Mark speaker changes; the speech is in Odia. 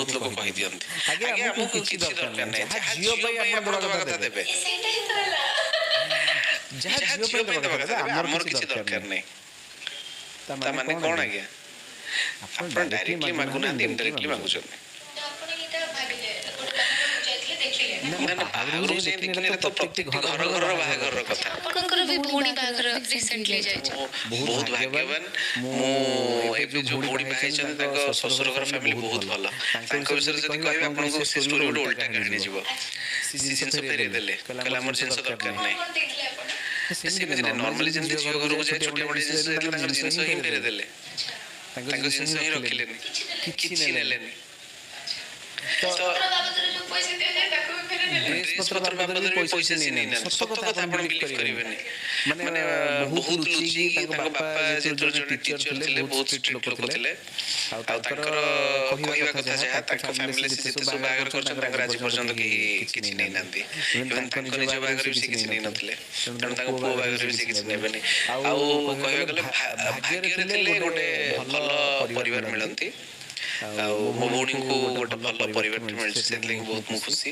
Speaker 1: ବହୁତ ଲୋକ କହିଦିଅନ୍ତି ଆଜ୍ଞା ଆମକୁ କିଛି ଦରକାର ନାହିଁ, ଯାହା ଝିଅ ପାଇଁ ଆପଣ ଦେବା କଥା ଦେବେ, ଯାହା ଝିଅ ପାଇଁ ଦେବା କଥା ଦେବେ, ଆମର କିଛି ଦରକାର ନାହିଁ। ତା ମାନେ କ'ଣ ଆଜ୍ଞା? ଆପଣ ଡାଇରେକ୍ଟଲି ମାଗୁନାହାନ୍ତି, ଇନଡାଇରେକ୍ଟଲି ମାଗୁଛନ୍ତି। ନା ନା ବାହାଘରକୁ ଯାଇ ଦେଖିନି, ଏଇଟା ତ ପ୍ରତ୍ୟେକଟି ଘର ଘରର ବାହାଘରର କଥା।
Speaker 2: ଆପଣଙ୍କର ବି ଭଉଣୀ ବାହାଘର ରିସେଣ୍ଟଲି ଯାଇଛି।
Speaker 1: ବହୁତ ଭାଗ୍ୟବାନ। ମୁଁ ଏବେ ଯୋଉ ଭଉଣୀ ବାହା ହେଇଛନ୍ତି ତାଙ୍କ ଶ୍ୱଶୁର ଘର ଫ୍ୟାମିଲି ବହୁତ ଭଲ। ତାଙ୍କ ବିଷୟରେ ଯଦି କହିବେ ଆପଣଙ୍କୁ ସେ ଷ୍ଟୋରି ଗୋଟେ ଓଲଟା କାହାଣୀ ଯିବ। ସେ ଜିନିଷ ଫେରେଇ ଦେଲେ, କହିଲେ ଆମର ଜିନିଷ ଦରକାର ନାହିଁ। ସେମିତି ନାହିଁ, ନର୍ମାଲି ଯେମିତି ଝିଅ ଘରକୁ ଯାଏ ଛୋଟିଆ ମୋଟିଆ ଜିନିଷ ଦେଇଥିଲେ ତାଙ୍କର ଜିନିଷ ହିଁ ଫେରେଇ ଦେଲେ, ତାଙ୍କ ଜିନିଷ ହିଁ ରଖିଲେନି, କିଛି ନେଲେନି। ତ ଡ୍ରେସ୍ ପତ୍ର ବାବଦରେ ବି ପଇସା ସିଏ ନେଇନାହାନ୍ତି। ସତ କଥା ଆପଣ ବିଲିଭ୍ କରିବେନି, ମାନେ ବହୁତ ଲୁଚେଇକି ତାଙ୍କ ବାପା ଯେତେବେଳେ ଜଣେ ଟିଚର ଥିଲେ, ବହୁତ ଷ୍ଟ୍ରିକ୍ଟ ଲୋକ ଥିଲେ, ଆଉ ତାଙ୍କର କହିବା କଥା ଯାହା ତାଙ୍କ ଫ୍ୟାମିଲି ସେ ଯେତେ ସବୁ ବାହାଘର କରିଛନ୍ତି ତାଙ୍କର ଆଜି ପର୍ଯ୍ୟନ୍ତ କେହି କିଛି ନେଇନାହାନ୍ତି। ଇଭେନ୍ ତାଙ୍କ ନିଜ ବାହାଘରରେ ବି ସେ କିଛି ନେଇନଥିଲେ, ତେଣୁ ତାଙ୍କ ପୁଅ ବାହାଘରରେ ବି ସେ କିଛି ନେବେନି। ଆଉ କହିବାକୁ ଗଲେ ଭାଗ୍ୟରେ ଥିଲେ ଗୋଟେ ଭଲ ପରିବାର ମିଳନ୍ତି, ଆଉ ମୋ ଭଉଣୀଙ୍କୁ ଗୋଟେ ଭଲ ପରିବାରଟେ ମିଳିଛି, ସେଥିଲାଗି ବହୁତ ମୁଁ ଖୁସି।